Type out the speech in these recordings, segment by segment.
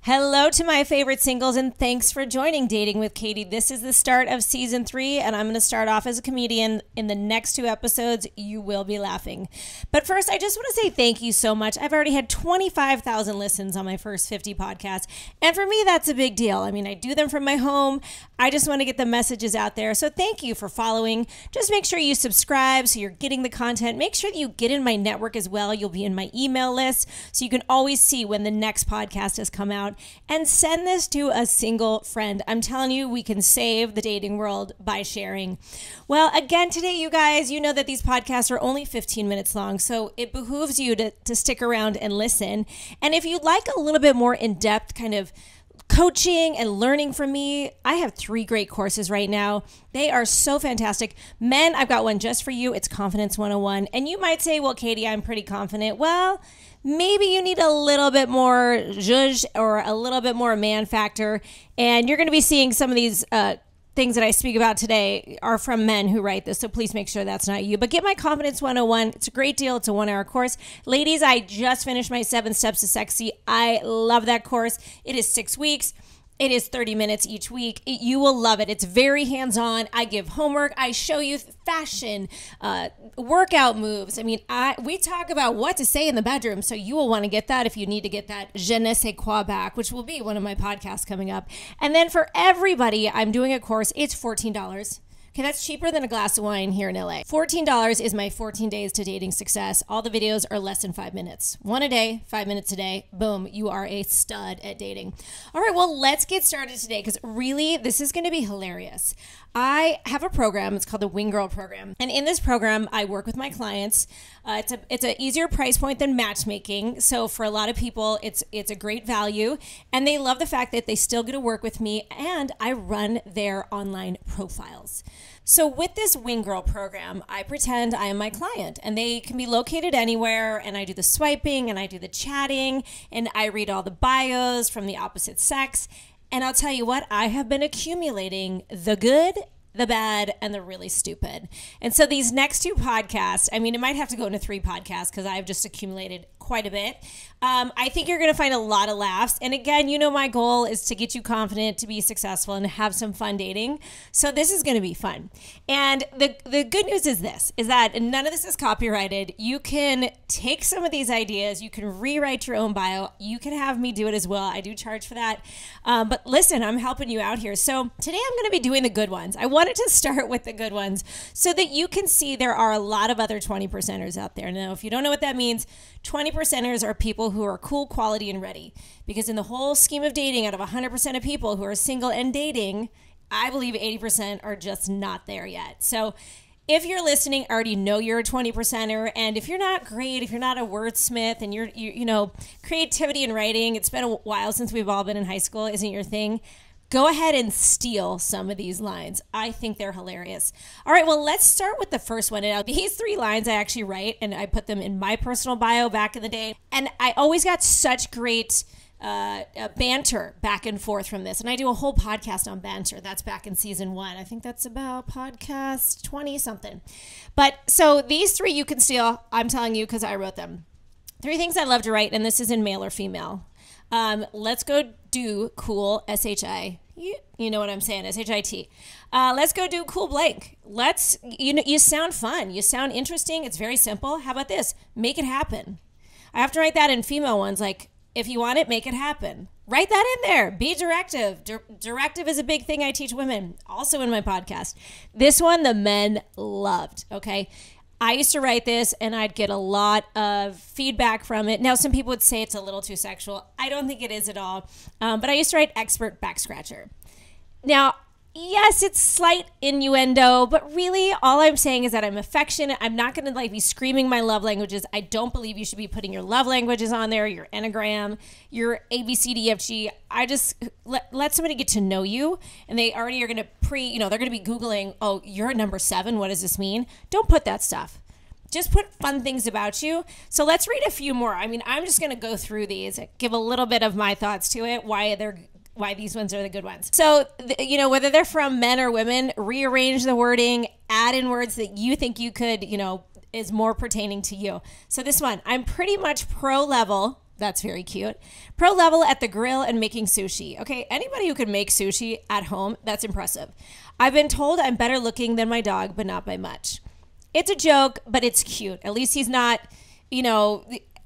Hello to my favorite singles, and thanks for joining Dating with Katy. This is the start of season 3, and I'm going to start off as a comedian. In the next 2 episodes, you will be laughing. But first, I just want to say thank you so much. I've already had 25,000 listens on my first 50 podcasts, and for me, that's a big deal. I mean, I do them from my home. I just want to get the messages out there, so thank you for following. Just make sure you subscribe so you're getting the content. Make sure that you get in my network as well. You'll be in my email list, so you can always see when the next podcast has come out. And send this to a single friend. I'm telling you, we can save the dating world by sharing. Well, again, today, you guys, you know that these podcasts are only 15 minutes long, so it behooves you to stick around and listen. And if you'd like a little bit more in-depth kind of coaching and learning from me, I have 3 great courses right now. They are so fantastic. Men, I've got one just for you. It's Confidence 101. And you might say, well, Katy, I'm pretty confident. Well, maybe you need a little bit more zhuzh or a little bit more man factor. And you're going to be seeing some of these things that I speak about today are from men who write this. So please make sure that's not you. But get my Confidence 101. It's a great deal. It's a 1-hour course. Ladies, I just finished my 7 Steps to Sexy. I love that course. It is 6 weeks. It is 30 minutes each week. You will love it. It's very hands-on. I give homework. I show you fashion, workout moves. I mean, we talk about what to say in the bedroom, so you will want to get that if you need to get that je ne sais quoi back, which will be one of my podcasts coming up. And then for everybody, I'm doing a course. It's $14. Okay, that's cheaper than a glass of wine here in LA. $14 is my 14 days to dating success. All the videos are less than 5 minutes. 1 a day, 5 minutes a day. Boom, you are a stud at dating. All right, well, let's get started today because really, this is going to be hilarious. I have a program. It's called the Wing Girl Program. And in this program, I work with my clients. It's an easier price point than matchmaking. So for a lot of people, it's a great value. And they love the fact that they still get to work with me and I run their online profiles. So with this Wing Girl program, I pretend I am my client and they can be located anywhere and I do the swiping and I do the chatting and I read all the bios from the opposite sex. And I'll tell you what, I have been accumulating the good, the bad, and the really stupid. And so these next 2 podcasts, I mean, it might have to go into 3 podcasts because I've just accumulated quite a bit. I think you're going to find a lot of laughs. And again, you know, my goal is to get you confident, to be successful, and have some fun dating. So this is going to be fun. And the good news is this, is that none of this is copyrighted. You can take some of these ideas. You can rewrite your own bio. You can have me do it as well. I do charge for that. But listen, I'm helping you out here. So today I'm going to be doing the good ones. I wanted to start with the good ones so that you can see there are a lot of other 20%ers out there. Now, if you don't know what that means, 20%ers are people who are cool, quality, and ready. Because in the whole scheme of dating, out of 100% of people who are single and dating, I believe 80% are just not there yet. So if you're listening, I already know you're a 20%er. And if you're not great, if you're not a wordsmith and you know, creativity and writing, it's been a while since we've all been in high school, isn't your thing? Go ahead and steal some of these lines. I think they're hilarious. All right, well, let's start with the first one. Now, these 3 lines I actually write, and I put them in my personal bio back in the day. And I always got such great banter back and forth from this. And I do a whole podcast on banter. That's back in season 1. I think that's about podcast 20-something. But so these 3 you can steal, I'm telling you, because I wrote them. 3 things I love to write, and this is in male or female. Let's go do cool, S-H-I. You know what I'm saying, S-H-I-T. Let's go do cool blank. You sound fun. You sound interesting. It's very simple. How about this? Make it happen. I have to write that in female ones, like, if you want it, make it happen. Write that in there. Be directive. Directive is a big thing I teach women, also in my podcast. This one, the men loved, okay? I used to write this and I'd get a lot of feedback from it. Now, some people would say it's a little too sexual. I don't think it is at all. But I used to write expert back scratcher. Now, yes, it's slight innuendo, but really all I'm saying is that I'm affectionate. I'm not going to be screaming my love languages. I don't believe you should be putting your love languages on there, your Enneagram, your ABCDFG. I just let somebody get to know you, and they already are going to they're going to be Googling, oh, you're a number 7. What does this mean? Don't put that stuff. Just put fun things about you. So let's read a few more. I mean, I'm just going to go through these, give a little bit of my thoughts to it, why these ones are the good ones. So, whether they're from men or women, rearrange the wording, add in words that you think you could, is more pertaining to you. So this one, I'm pretty much pro level. That's very cute. Pro level at the grill and making sushi. Okay, anybody who can make sushi at home, that's impressive. I've been told I'm better looking than my dog, but not by much. It's a joke, but it's cute. At least he's not,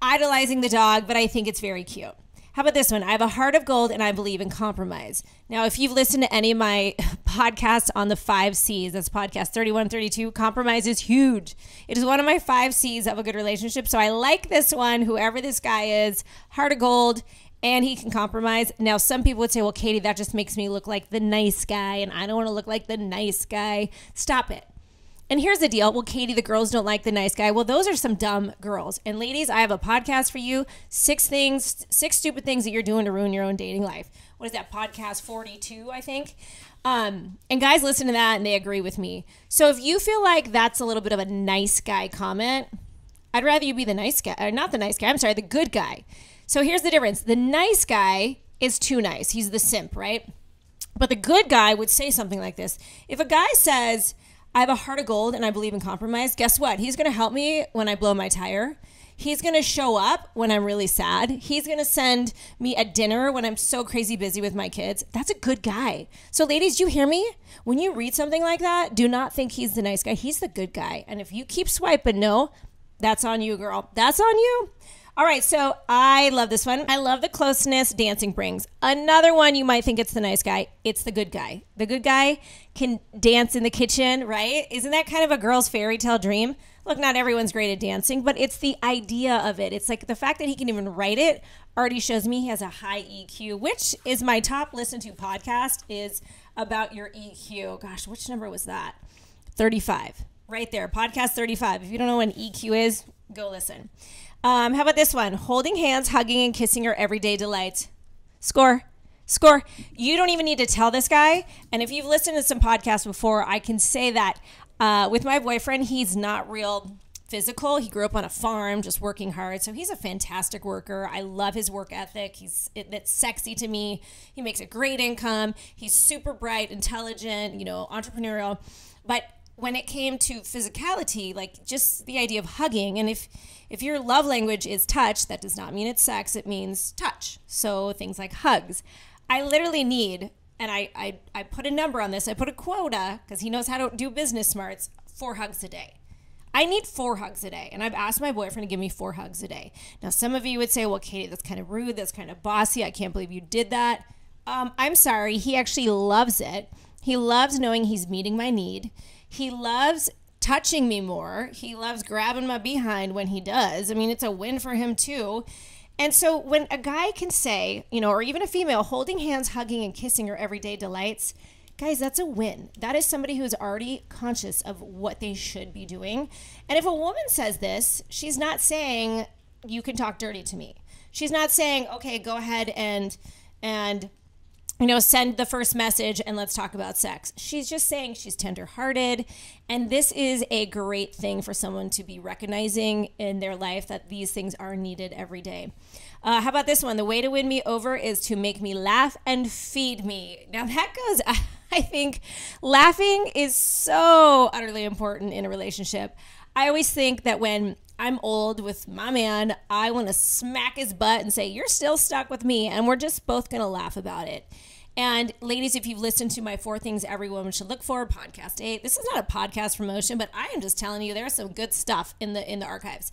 idolizing the dog, but I think it's very cute. How about this one? I have a heart of gold and I believe in compromise. Now, if you've listened to any of my podcasts on the 5 C's, that's podcast 31, 32, compromise is huge. It is one of my 5 C's of a good relationship. So I like this one, whoever this guy is, heart of gold, and he can compromise. Now, some people would say, well, Katy, that just makes me look like the nice guy, and I don't want to look like the nice guy. Stop it. And here's the deal. Well, Katy, the girls don't like the nice guy. Well, those are some dumb girls. And ladies, I have a podcast for you. 6 stupid things that you're doing to ruin your own dating life. What is that? Podcast 42, I think. And guys listen to that and they agree with me. So if you feel like that's a little bit of a nice guy comment, I'd rather you be the nice guy, or not the nice guy. I'm sorry, the good guy. So here's the difference. The nice guy is too nice. He's the simp, right? But the good guy would say something like this. If a guy says, I have a heart of gold and I believe in compromise, guess what? He's going to help me when I blow my tire. He's going to show up when I'm really sad. He's going to send me a dinner when I'm so crazy busy with my kids. That's a good guy. So ladies, you hear me? When you read something like that, do not think he's the nice guy. He's the good guy. And if you keep swiping no, that's on you, girl. That's on you. All right, so I love this one. I love the closeness dancing brings. Another one, you might think it's the nice guy. It's the good guy. The good guy can dance in the kitchen, right? Isn't that kind of a girl's fairy tale dream? Look, not everyone's great at dancing, but it's the idea of it. It's like the fact that he can even write it already shows me he has a high EQ, which is my top listened to podcast is about your EQ. Gosh, which number was that? 35. Right there, podcast 35. If you don't know what an EQ is, go listen. How about this one? Holding hands, hugging, and kissing are everyday delights. Score. You don't even need to tell this guy. And if you've listened to some podcasts before, I can say that with my boyfriend, he's not real physical. He grew up on a farm, just working hard. So he's a fantastic worker. I love his work ethic. It's sexy to me. He makes a great income. He's super bright, intelligent, entrepreneurial. But when it came to physicality, like just the idea of hugging, and if your love language is touch, that does not mean it's sex, it means touch. So things like hugs. I literally need, and I put a number on this, I put a quota, because he knows how to do business smarts, 4 hugs a day. I need 4 hugs a day, and I've asked my boyfriend to give me 4 hugs a day. Now, some of you would say, well, Katy, that's kind of rude, that's kind of bossy, I can't believe you did that. I'm sorry, he actually loves it. He loves knowing he's meeting my need. He loves touching me more. He loves grabbing my behind when he does. I mean, it's a win for him too. And so when a guy can say, or even a female, holding hands, hugging, and kissing are everyday delights, guys, that's a win. That is somebody who's already conscious of what they should be doing. And if a woman says this, she's not saying, you can talk dirty to me. She's not saying, okay, go ahead and send the first message and let's talk about sex. She's just saying she's tenderhearted. And this is a great thing for someone to be recognizing in their life that these things are needed every day. How about this one? The way to win me over is to make me laugh and feed me. Now that goes, I think laughing is so utterly important in a relationship. I always think that when I'm old with my man, I want to smack his butt and say, you're still stuck with me. And we're just both going to laugh about it. And ladies, if you've listened to my 4 things every woman should look for, podcast 8, this is not a podcast promotion, but I am just telling you there's some good stuff in the archives.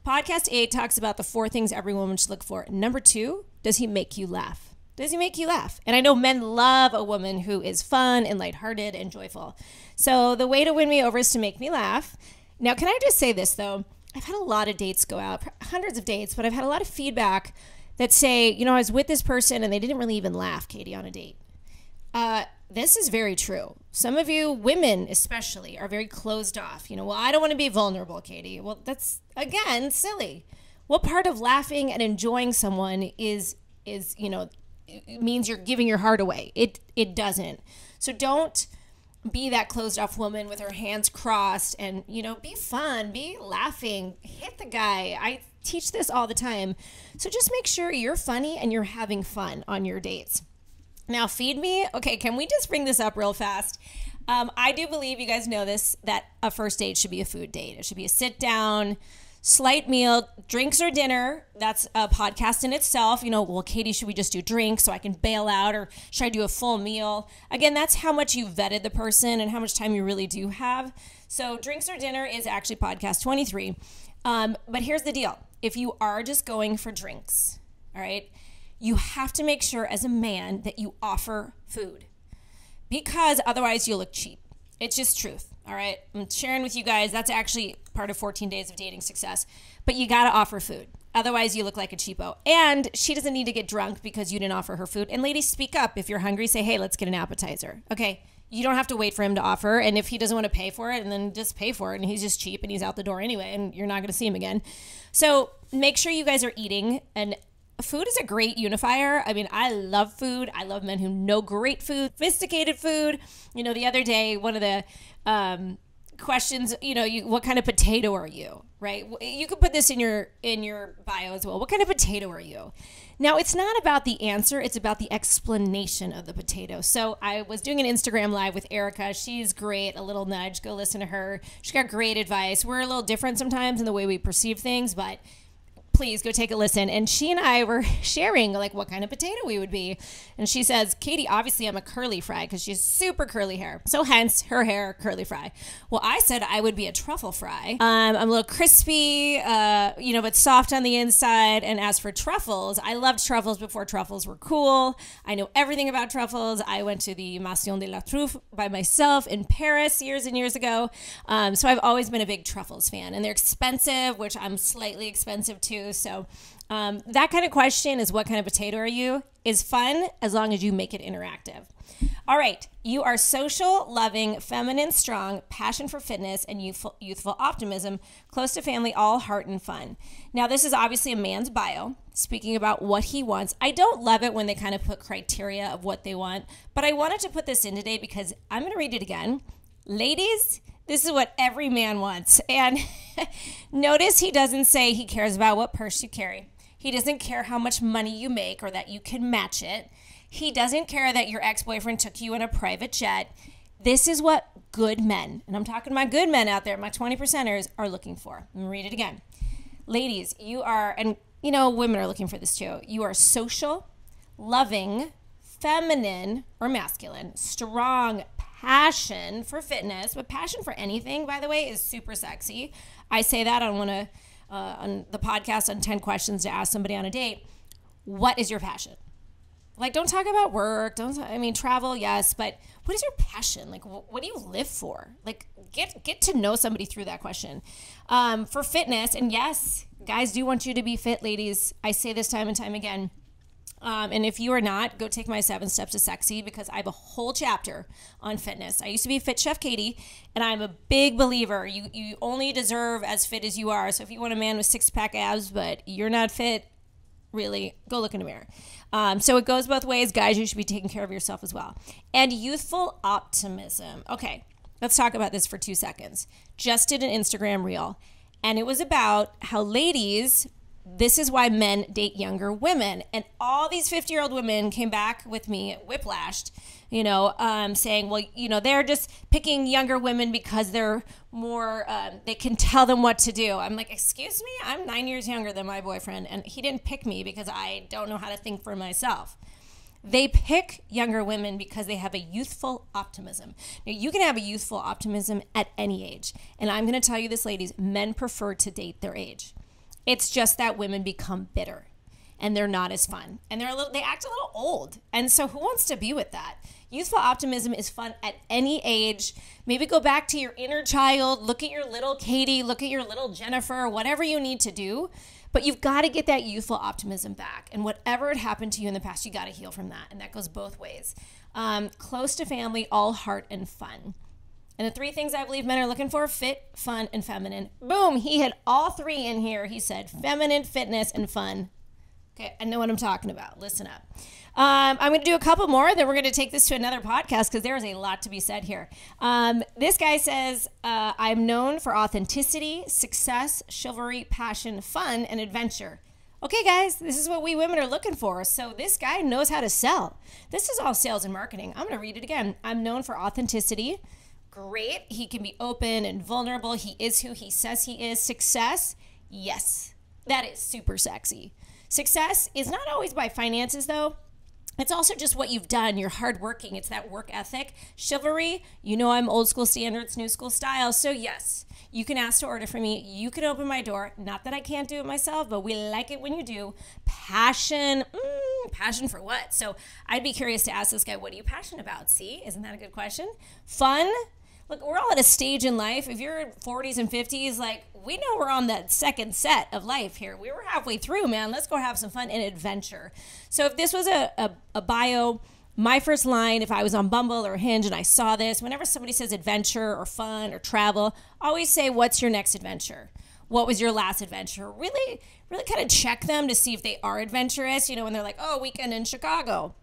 Podcast 8 talks about the 4 things every woman should look for. Number 2, does he make you laugh? Does he make you laugh? And I know men love a woman who is fun and lighthearted and joyful. So the way to win me over is to make me laugh. Now, can I just say this, though? I've had a lot of dates go out, hundreds of dates, but I've had a lot of feedback that say, I was with this person and they didn't really even laugh, Katy, on a date. This is very true. Some of you women especially are very closed off. Well, I don't want to be vulnerable, Katy. Well, that's, again, silly. What part of laughing and enjoying someone is it means you're giving your heart away? It doesn't. So don't be that closed off woman with her hands crossed and, be fun, be laughing, hit the guy. I teach this all the time. So just make sure you're funny and you're having fun on your dates. Now, feed me. Okay, can we just bring this up real fast? I do believe, you guys know this, that a first date should be a food date. It should be a sit down, Slight meal, drinks or dinner, that's a podcast in itself. Well, Katy, should we just do drinks so I can bail out, or should I do a full meal? Again, that's how much you vetted the person and how much time you really do have. So drinks or dinner is actually podcast 23. But here's the deal. If you are just going for drinks, all right, you have to make sure as a man that you offer food, because otherwise you'll look cheap. It's just truth. All right. I'm sharing with you guys. That's actually part of 14 days of dating success. But you got to offer food. Otherwise, you look like a cheapo. And she doesn't need to get drunk because you didn't offer her food. And ladies, speak up. If you're hungry, say, hey, let's get an appetizer. Okay. You don't have to wait for him to offer. And if he doesn't want to pay for it, and then just pay for it. And he's just cheap and he's out the door anyway. And you're not going to see him again. So make sure you guys are eating. And food is a great unifier. I mean, I love food. I love men who know great food, sophisticated food. The other day, one of the questions, what kind of potato are you, right? You could put this in your bio as well. What kind of potato are you? Now, it's not about the answer. It's about the explanation of the potato. So I was doing an Instagram live with Erica. She's great. A little nudge. Go listen to her. She got great advice. We're a little different sometimes in the way we perceive things, but please go take a listen. And she and I were sharing like what kind of potato we would be. And she says, Katy, obviously I'm a curly fry because she has super curly hair. So hence her hair, curly fry. Well, I said I would be a truffle fry. I'm a little crispy, but soft on the inside. And as for truffles, I loved truffles before truffles were cool. I know everything about truffles. I went to the Maison de la Truffe by myself in Paris years and years ago. So I've always been a big truffles fan. And they're expensive, which I'm slightly expensive too. So that kind of question is what kind of potato are you is fun as long as you make it interactive. All right. You are social, loving, feminine, strong, passion for fitness, and youthful optimism, close to family, all heart and fun. Now, this is obviously a man's bio, speaking about what he wants. I don't love it when they kind of put criteria of what they want, but I wanted to put this in today because I'm going to read it again. Ladies, this is what every man wants. And notice he doesn't say he cares about what purse you carry. He doesn't care how much money you make or that you can match it. He doesn't care that your ex-boyfriend took you in a private jet. This is what good men, and I'm talking to my good men out there, my 20%ers, are looking for. I'm going to read it again. Ladies, you are, and women are looking for this too. You are social, loving, feminine or masculine, strong, passion for fitness, but passion for anything, by the way, is super sexy. I say that on the podcast on 10 questions to ask somebody on a date. What is your passion? Like, don't talk about work. Travel, yes, but what is your passion? Like, what do you live for? Like, get to know somebody through that question. For fitness, and yes, guys do want you to be fit, ladies. I say this time and time again. And if you are not, go take my 7 Steps to Sexy because I have a whole chapter on fitness. I used to be Fit Chef Katy, and I'm a big believer. You only deserve as fit as you are. So if you want a man with 6-pack abs, but you're not fit, really, go look in the mirror. So it goes both ways. Guys, you should be taking care of yourself as well. And youthful optimism. Okay, let's talk about this for 2 seconds. Just did an Instagram reel, and it was about how ladies, this is why men date younger women. And all these 50-year-old women came back with me, whiplashed, saying, well, they're just picking younger women because they're more, they can tell them what to do. I'm like, excuse me? I'm 9 years younger than my boyfriend, and he didn't pick me because I don't know how to think for myself. They pick younger women because they have a youthful optimism. Now, you can have a youthful optimism at any age. And I'm going to tell you this, ladies, men prefer to date their age. It's just that women become bitter and they're not as fun and they act a little old. And so who wants to be with that? Youthful optimism is fun at any age. Maybe go back to your inner child, look at your little Katy, look at your little Jennifer, whatever you need to do. But you've got to get that youthful optimism back. And whatever had happened to you in the past, you got to heal from that. And that goes both ways. Close to family, all heart and fun. And the 3 things I believe men are looking for: fit, fun, and feminine. Boom, he had all 3 in here. He said feminine, fitness, and fun. Okay, I know what I'm talking about. Listen up. I'm going to do a couple more, then we're going to take this to another podcast because there is a lot to be said here. This guy says, I'm known for authenticity, success, chivalry, passion, fun, and adventure. Okay, guys, this is what we women are looking for. So this guy knows how to sell. This is all sales and marketing. I'm going to read it again. I'm known for authenticity. Great. He can be open and vulnerable. He is who he says he is. Success. Yes, that is super sexy. Success is not always by finances, though. It's also just what you've done. You're hardworking. It's that work ethic. Chivalry, you know I'm old school standards, new school style. So yes, you can ask to order from me. You can open my door. Not that I can't do it myself, but we like it when you do. Passion. Passion for what? So I'd be curious to ask this guy, what are you passionate about? See, isn't that a good question? Fun. Look, we're all at a stage in life. If you're in 40s and 50s, like, we know we're on the second set of life here. We were halfway through, man. Let's go have some fun and adventure. So if this was a bio, my first line, if I was on Bumble or Hinge and I saw this, whenever somebody says adventure or fun or travel, always say, what's your next adventure? What was your last adventure? Really, really kind of check them to see if they are adventurous. You know, when they're like, oh, weekend in Chicago.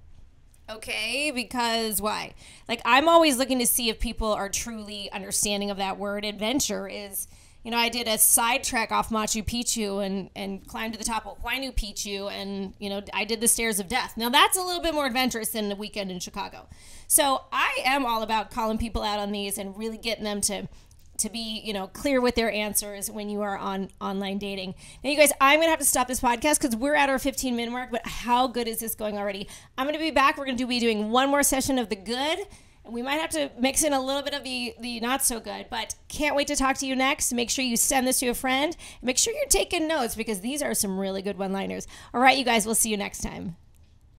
Okay, because why? Like, I'm always looking to see if people are truly understanding of that word. Adventure is, you know, I did a sidetrack off Machu Picchu and climbed to the top of Huaynu Picchu, and, you know, I did the Stairs of Death. Now, that's a little bit more adventurous than the weekend in Chicago. So I am all about calling people out on these and really getting them to be, you know, clear with their answers when you are on online dating. Now, you guys, I'm going to have to stop this podcast because we're at our 15-minute mark, but how good is this going already? I'm going to be back. We're going to be doing one more session of the good, and we might have to mix in a little bit of the not so good, but can't wait to talk to you next. Make sure you send this to a friend. Make sure you're taking notes because these are some really good one-liners. All right, you guys, we'll see you next time.